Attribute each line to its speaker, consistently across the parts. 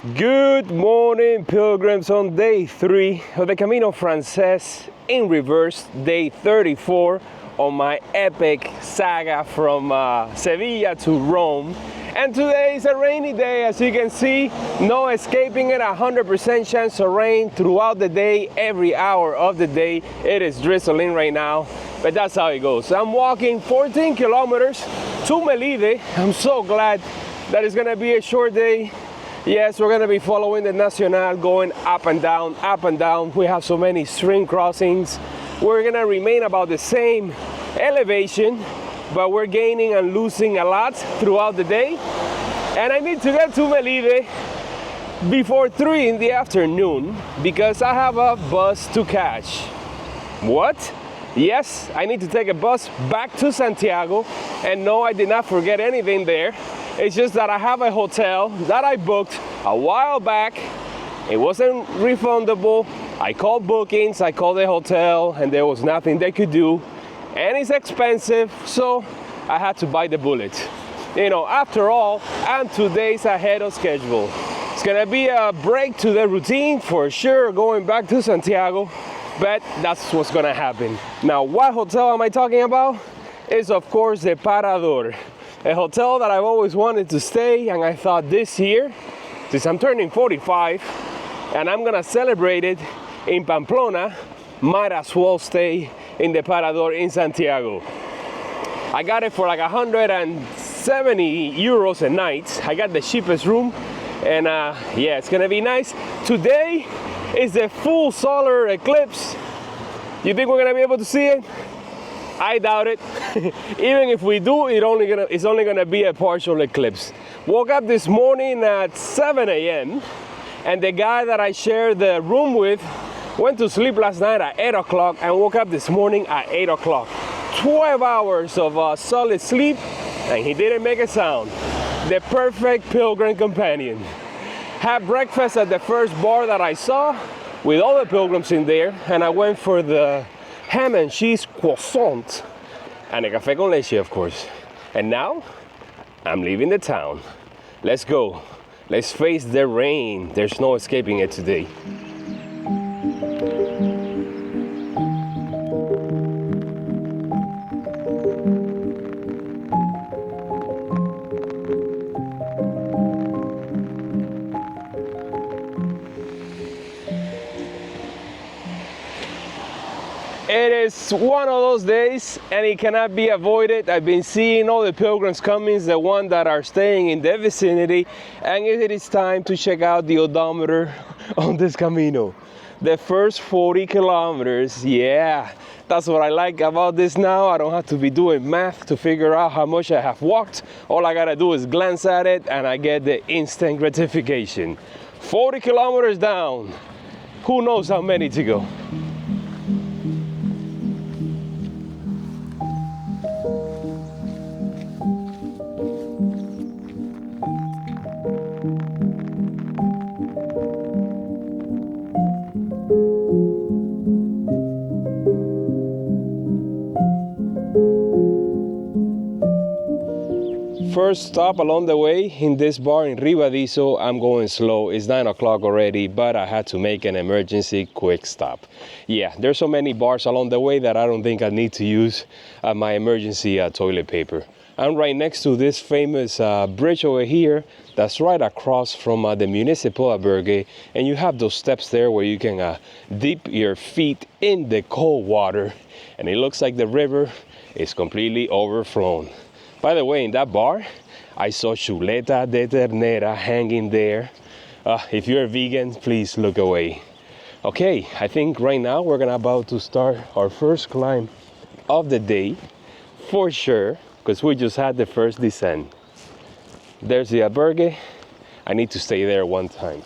Speaker 1: Good morning, pilgrims, on day 3 of the Camino Francés in reverse, day 34 on my epic saga from Sevilla to Rome. And today is a rainy day, as you can see, no escaping it, 100% chance of rain throughout the day, every hour of the day. It is drizzling right now, but that's how it goes. I'm walking 14 kilometers to Melide. I'm so glad that it's gonna be a short day. Yes, we're gonna be following the Nacional, going up and down, up and down. We have so many stream crossings. We're gonna remain about the same elevation, but we're gaining and losing a lot throughout the day. And I need to get to Melide before 3 in the afternoon because I have a bus to catch. What? Yes, I need to take a bus back to Santiago. And no, I did not forget anything there. It's just that I have a hotel that I booked a while back. It wasn't refundable. I called bookings, I called the hotel, and there was nothing they could do. And it's expensive, so I had to bite the bullet. You know, after all, I'm 2 days ahead of schedule. It's gonna be a break to the routine for sure, going back to Santiago, but that's what's gonna happen. Now, what hotel am I talking about? It's of course the Parador. A hotel that I've always wanted to stay, and I thought this year, since I'm turning 45 and I'm gonna celebrate it in Pamplona, might as well stay in the Parador in Santiago. I got it for like 170 euros a night. I got the cheapest room, and yeah, it's gonna be nice. Today is the full solar eclipse. You think we're gonna be able to see it? I doubt it. Even if we do, it's only gonna be a partial eclipse. Woke up this morning at 7 a.m. and the guy that I shared the room with went to sleep last night at 8 o'clock and woke up this morning at 8 o'clock. 12 hours of solid sleep, and he didn't make a sound. The perfect pilgrim companion. Had breakfast at the first bar that I saw with all the pilgrims in there, and I went for the ham and cheese croissant and a café con leche, of course. And now I'm leaving the town. Let's go. Let's face the rain. There's no escaping it today. It is one of those days, and it cannot be avoided. I've been seeing all the pilgrims coming, the ones that are staying in the vicinity, and it is time to check out the odometer on this Camino. The first 40 kilometers, yeah, that's what I like about this now. I don't have to be doing math to figure out how much I have walked. All I gotta do is glance at it, and I get the instant gratification. 40 kilometers down. Who knows how many to go? First stop along the way in this bar in Ribadizo. I'm going slow. It's 9 o'clock already, but I had to make an emergency quick stop. Yeah, there's so many bars along the way that I don't think I need to use my emergency toilet paper. I'm right next to this famous bridge over here that's right across from the municipal albergue, and you have those steps there where you can dip your feet in the cold water, and it looks like the river is completely overflown. By the way, in that bar, I saw chuleta de ternera hanging there. If you're a vegan, please look away. Okay, I think right now we're about to start our first climb of the day, for sure, because we just had the first descent. There's the albergue. I need to stay there one time.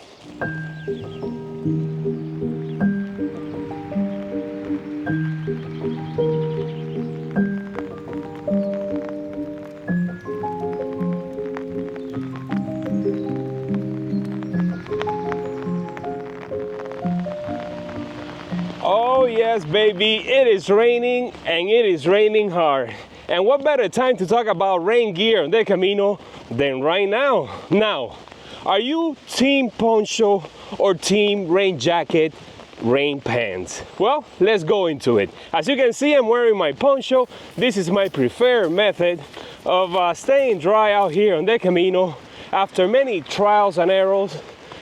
Speaker 1: Oh yes, baby, it is raining, and it is raining hard. And what better time to talk about rain gear on the Camino than right now? Now, Are you team poncho or team rain jacket, rain pants? Well, let's go into it. As you can see, I'm wearing my poncho. This is my preferred method of staying dry out here on the Camino. After many trials and errors,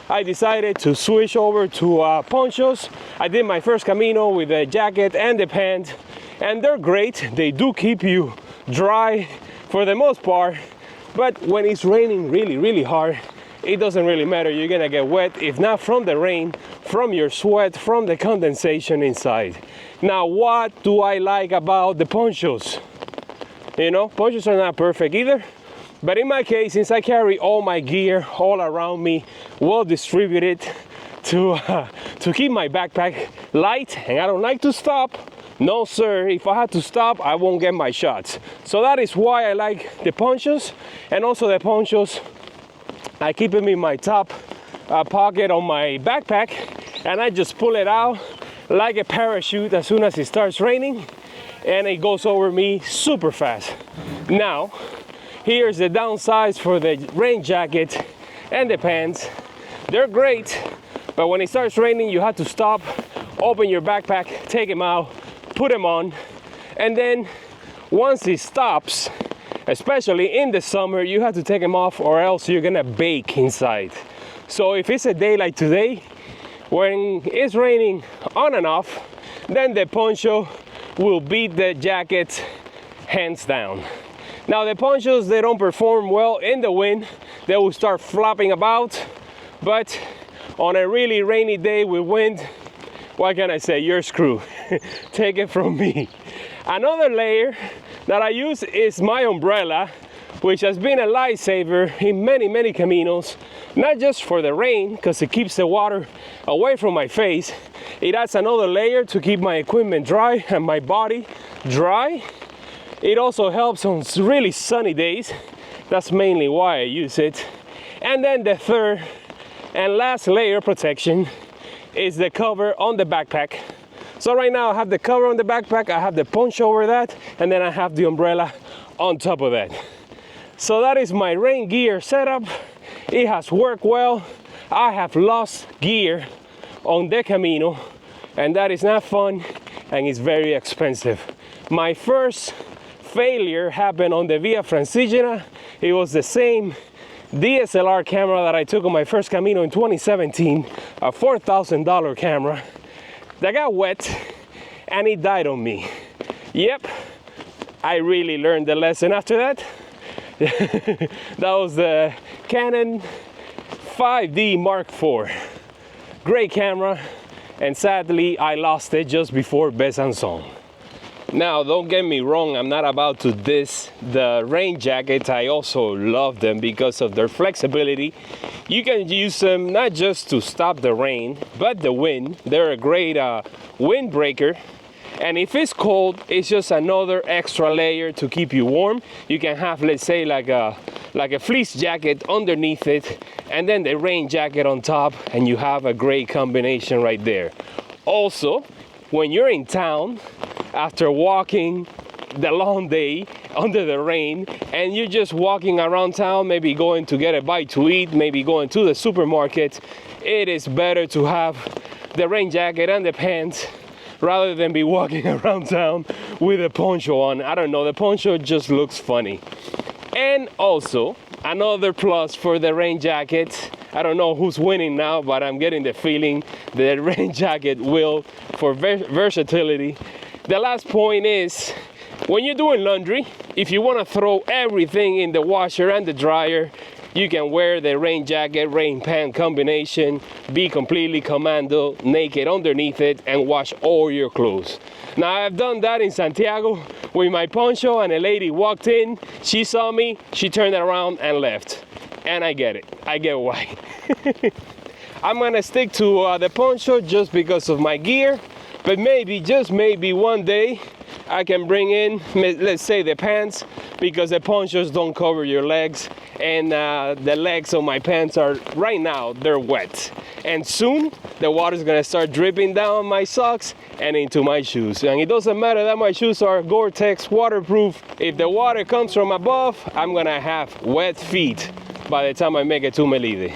Speaker 1: I decided to switch over to ponchos. I did my first Camino with the jacket and the pants, and they're great. They do keep you dry for the most part, but when it's raining really hard, it doesn't really matter. You're gonna get wet, if not from the rain, from your sweat, from the condensation inside. Now, what do I like about the ponchos? You know, ponchos are not perfect either, but in my case, since I carry all my gear all around me, well distributed to keep my backpack light, and I don't like to stop. No sir, if I had to stop, I won't get my shots. So that is why I like the ponchos, and also the ponchos, I keep them in my top pocket on my backpack, and I just pull it out like a parachute as soon as it starts raining, and it goes over me super fast. Now, here's the downsides for the rain jacket and the pants. They're great, but when it starts raining, you have to stop, open your backpack, take them out, put them on, and then once it stops, especially in the summer, you have to take them off or else you're gonna bake inside. So if it's a day like today, when it's raining on and off, then the poncho will beat the jacket hands down. Now the ponchos, they don't perform well in the wind. They will start flopping about, but on a really rainy day with wind, what can I say? You're screwed. Take it from me. Another layer that I use is my umbrella, which has been a lifesaver in many Caminos, not just for the rain, because it keeps the water away from my face. It adds another layer to keep my equipment dry and my body dry. It also helps on really sunny days. That's mainly why I use it. And then the third and last layer of protection is the cover on the backpack. So right now I have the cover on the backpack, I have the poncho over that, and then I have the umbrella on top of that. So that is my rain gear setup. It has worked well. I have lost gear on the Camino, and that is not fun, and it's very expensive. My first failure happened on the Via Francigena. It was the same DSLR camera that I took on my first Camino in 2017, a $4,000 camera that got wet and it died on me. Yep, I really learned the lesson after that. That was the Canon 5D Mark IV. Great camera, and sadly I lost it just before Besançon. Now, don't get me wrong, I'm not about to diss the rain jackets. I also love them because of their flexibility. You can use them not just to stop the rain, but the wind. They're a great windbreaker. And if it's cold, it's just another extra layer to keep you warm. You can have, let's say, like a fleece jacket underneath it, and then the rain jacket on top, and you have a great combination right there. Also, when you're in town, after walking the long day under the rain, and you're just walking around town, maybe going to get a bite to eat, maybe going to the supermarket, it is better to have the rain jacket and the pants rather than be walking around town with a poncho on. I don't know, the poncho just looks funny. And also, another plus for the rain jacket, I don't know who's winning now, but I'm getting the feeling that the rain jacket will for versatility. The last point is, when you're doing laundry, if you want to throw everything in the washer and the dryer, you can wear the rain jacket, rain pant combination, be completely commando, naked underneath it, and wash all your clothes. Now, I've done that in Santiago with my poncho, and a lady walked in, she saw me, she turned around and left. And I get it, I get why. I'm gonna stick to the poncho just because of my gear, but maybe, just maybe one day, I can bring in, let's say, the pants, because the ponchos don't cover your legs, and the legs of my pants are, right now, they're wet. And soon, the water's gonna start dripping down my socks and into my shoes. And it doesn't matter that my shoes are Gore-Tex waterproof. If the water comes from above, I'm gonna have wet feet by the time I make it to Melide.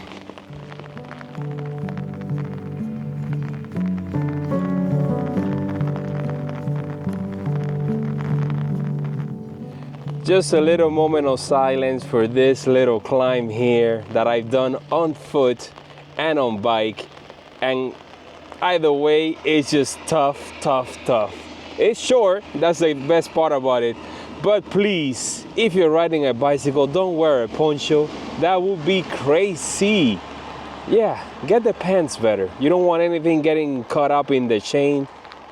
Speaker 1: Just a little moment of silence for this little climb here that I've done on foot and on bike. And either way, it's just tough, tough, tough. It's short, that's the best part about it. But please, if you're riding a bicycle, don't wear a poncho. That would be crazy. Yeah, get the pants better. You don't want anything getting caught up in the chain.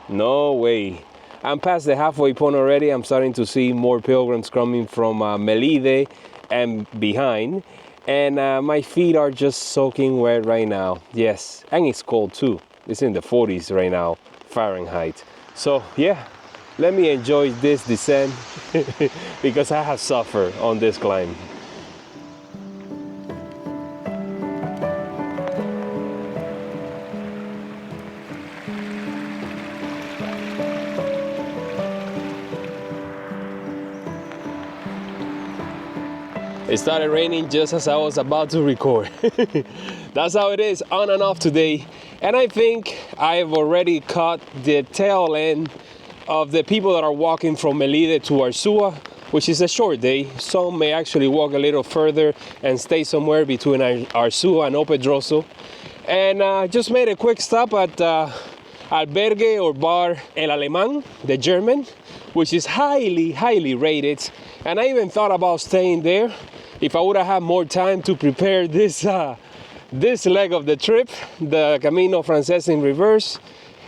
Speaker 1: No way. I'm past the halfway point already. I'm starting to see more pilgrims coming from Melide and behind. And my feet are just soaking wet right now. Yes, and it's cold too. It's in the 40s right now, Fahrenheit. So yeah, let me enjoy this descent because I have suffered on this climb. It started raining just as I was about to record. That's how it is, on and off today. And I think I've already caught the tail end of the people that are walking from Melide to Arzúa, which is a short day. Some may actually walk a little further and stay somewhere between Arzúa and Opedroso. And just made a quick stop at Albergue or Bar El Alemán, the German, which is highly, highly rated. And I even thought about staying there if I would have had more time to prepare this leg of the trip, the Camino Francés in reverse.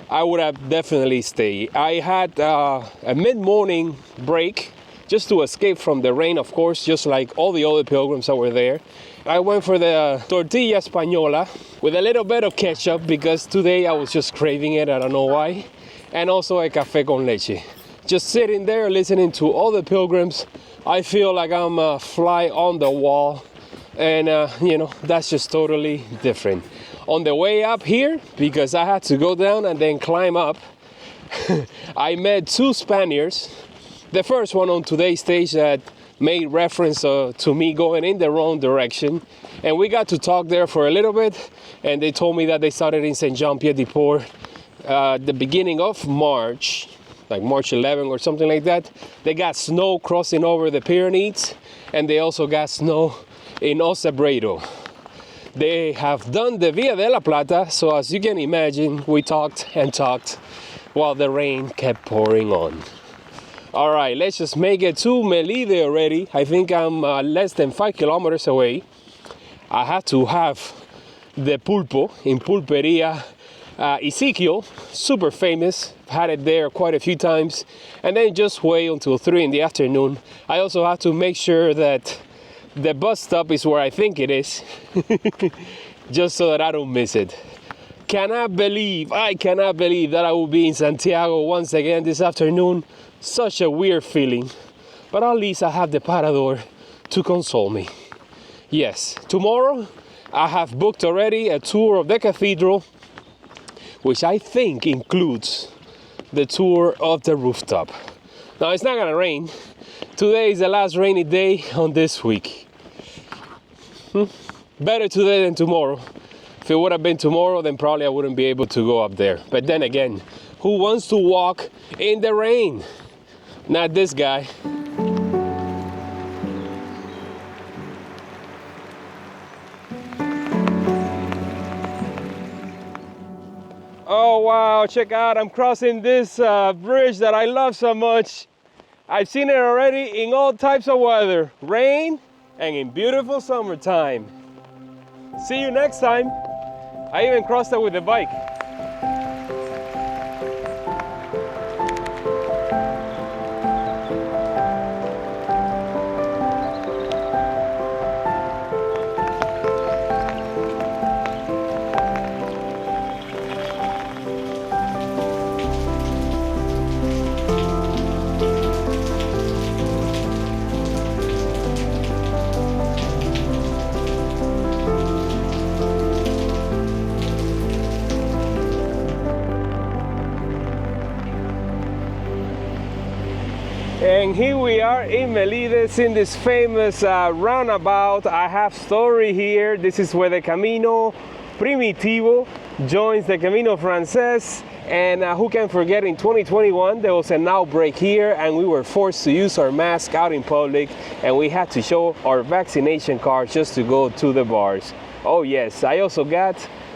Speaker 1: I would have definitely stayed. I had a mid-morning break just to escape from the rain, of course, just like all the other pilgrims that were there. I went for the tortilla española with a little bit of ketchup because today I was just craving it, I don't know why. And also a café con leche. Just sitting there listening to all the pilgrims, I feel like I'm a fly on the wall. And you know, that's just totally different. On the way up here, because I had to go down and then climb up, I met two Spaniards. The first one on today's stage that made reference to me going in the wrong direction. And we got to talk there for a little bit. And they told me that they started in Saint-Jean-Pied-de-Port the beginning of March, like March 11 or something like that. They got snow crossing over the Pyrenees. And they also got snow in Osebredo. They have done the Via de la Plata, so as you can imagine, we talked and talked while the rain kept pouring on. All right, let's just make it to Melide already. I think I'm less than 5 kilometers away. I had to have the pulpo in Pulperia Ezekiel, super famous. Had it there quite a few times. And then just wait until 3 in the afternoon. I also have to make sure that the bus stop is where I think it is, just so that I don't miss it. I cannot believe that I will be in Santiago once again this afternoon. Such a weird feeling, but at least I have the Parador to console me. Yes, tomorrow I have booked already a tour of the cathedral, which I think includes the tour of the rooftop. Now it's not gonna rain. Today is the last rainy day on this week. Better today than tomorrow. If it would have been tomorrow, then probably I wouldn't be able to go up there. But then again, who wants to walk in the rain? Not this guy. Oh wow, check out, I'm crossing this bridge that I love so much. I've seen it already in all types of weather, rain and in beautiful summertime. See you next time. I even crossed it with the bike. And here we are in Melide, in this famous roundabout. I have story here. This is where the Camino Primitivo joins the Camino Francés. And who can forget, in 2021 there was an outbreak here and we were forced to use our mask out in public, and we had to show our vaccination card just to go to the bars. Oh yes, I also got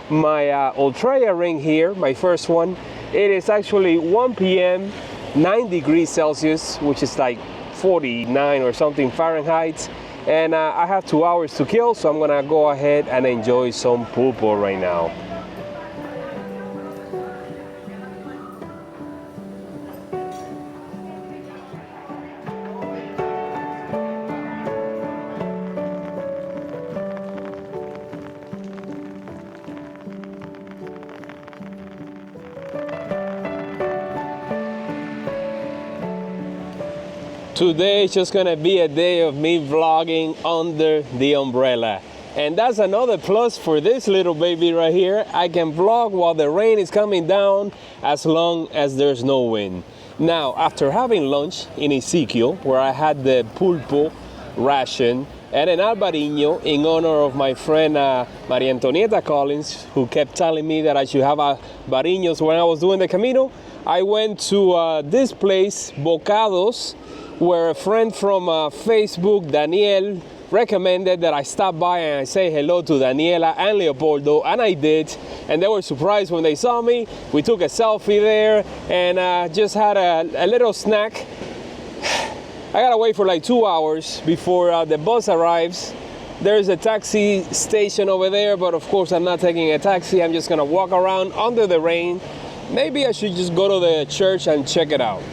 Speaker 1: my Ultraia ring here, my first one. It is actually 1 p.m., 9 degrees Celsius, which is like 49 or something Fahrenheit. And I have 2 hours to kill, so I'm gonna go ahead and enjoy some pulpo right now. Today is just gonna be a day of me vlogging under the umbrella. And that's another plus for this little baby right here. I can vlog while the rain is coming down as long as there's no wind. Now, after having lunch in Ezekiel, where I had the pulpo ration and an albariño in honor of my friend Maria Antonieta Collins, who kept telling me that I should have albariños when I was doing the Camino, I went to this place, Bocados, where a friend from Facebook, Daniel, recommended that I stop by and I say hello to Daniela and Leopoldo, and I did, and they were surprised when they saw me. We took a selfie there and just had a little snack. I gotta wait for like 2 hours before the bus arrives. There's a taxi station over there, but of course I'm not taking a taxi. I'm just gonna walk around under the rain. Maybe I should just go to the church and check it out.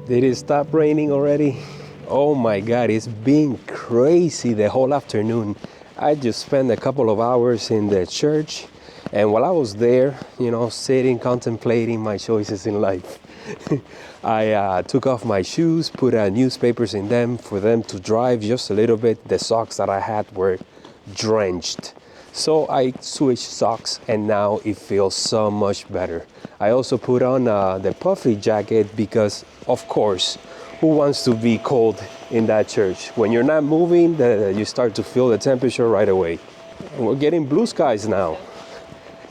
Speaker 1: Did it stop raining already? Oh my God, it's been crazy the whole afternoon. I just spent a couple of hours in the church, and while I was there, you know, sitting, contemplating my choices in life, I took off my shoes, put newspapers in them for them to dry just a little bit. The socks that I had were drenched. So I switched socks and now it feels so much better. I also put on the puffy jacket because, of course, who wants to be cold in that church? When you're not moving, you start to feel the temperature right away. And we're getting blue skies now.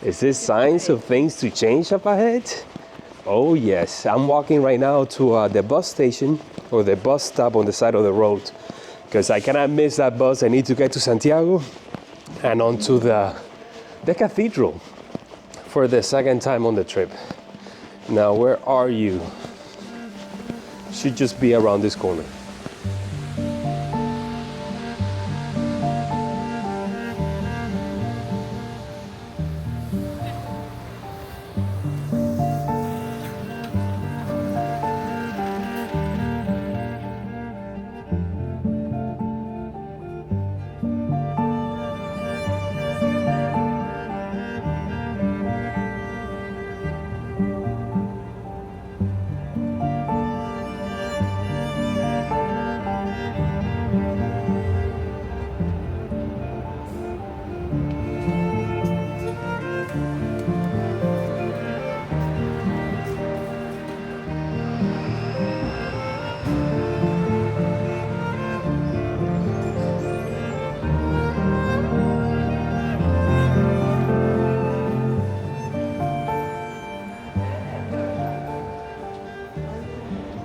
Speaker 1: Is this signs of things to change up ahead? Oh yes, I'm walking right now to the bus station or the bus stop on the side of the road because I cannot miss that bus. I need to get to Santiago and onto the cathedral for the second time on the trip. Now, where are you? Should just be around this corner.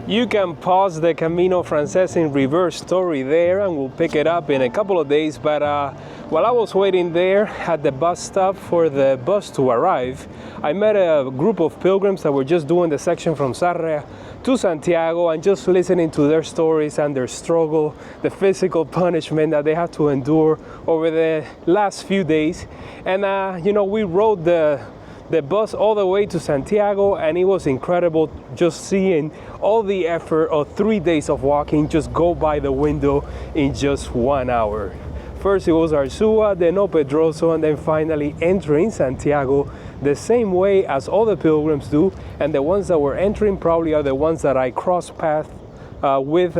Speaker 1: You can pause the Camino Francés in reverse story there and we'll pick it up in a couple of days. But while I was waiting there at the bus stop for the bus to arrive, I met a group of pilgrims that were just doing the section from Sarria to Santiago and just listening to their stories and their struggle, the physical punishment that they had to endure over the last few days. And you know, we rode the bus all the way to Santiago, and it was incredible just seeing all the effort of 3 days of walking just go by the window in just 1 hour. First it was Arzúa, then Pedroso, and then finally entering Santiago the same way as all the pilgrims do, and the ones that were entering probably are the ones that I crossed paths with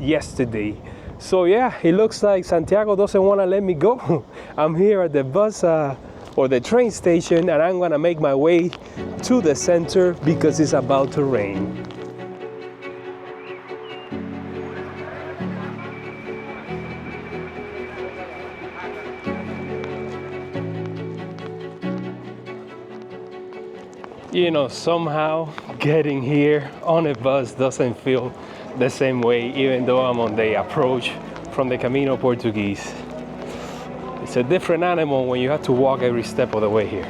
Speaker 1: yesterday. So yeah, it looks like Santiago doesn't want to let me go. I'm here at the bus or the train station, and I'm gonna make my way to the center because it's about to rain. You know, somehow getting here on a bus doesn't feel the same way, even though I'm on the approach from the Camino Portuguese. It's a different animal when you have to walk every step of the way here.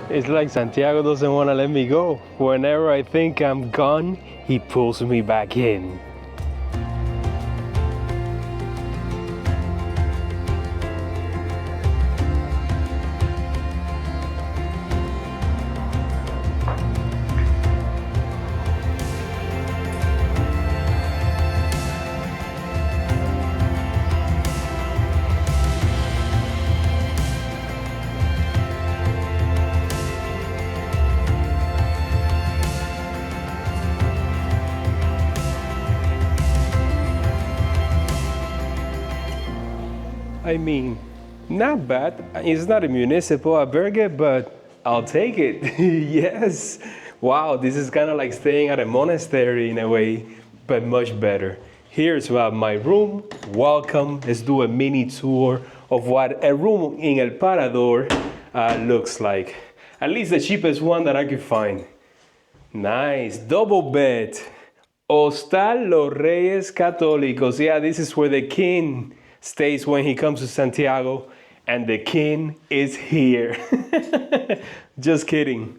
Speaker 1: It's like Santiago doesn't want to let me go. Whenever I think I'm gone, he pulls me back in. I mean, not bad. It's not a municipal albergue, but I'll take it. Yes. Wow, this is kind of like staying at a monastery in a way, but much better. Here's my room. Welcome. Let's do a mini tour of what a room in El Parador looks like. At least the cheapest one that I could find. Nice. Double bed. Hostal Los Reis Católicos. Yeah, this is where the king stays when he comes to Santiago, and the king is here. Just kidding.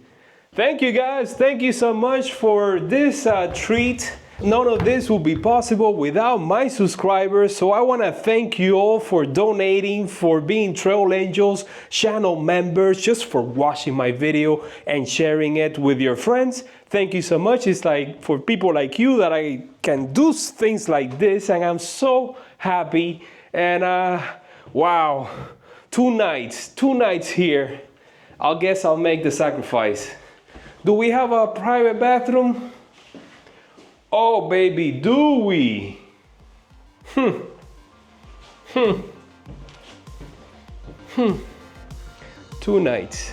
Speaker 1: Thank you guys. Thank you so much for this treat. None of this would be possible without my subscribers, so I want to thank you all for donating, for being Trail Angels channel members, just for watching my video and sharing it with your friends. Thank you so much. It's like for people like you that I can do things like this, and I'm so happy. And wow, 2 nights here. I guess I'll make the sacrifice. Do we have a private bathroom? Oh baby, do we? 2 nights.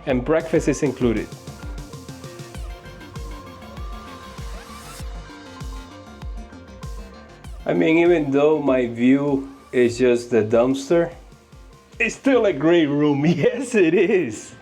Speaker 1: And breakfast is included. I mean, even though my view is just the dumpster, it's still a great room. Yes, it is.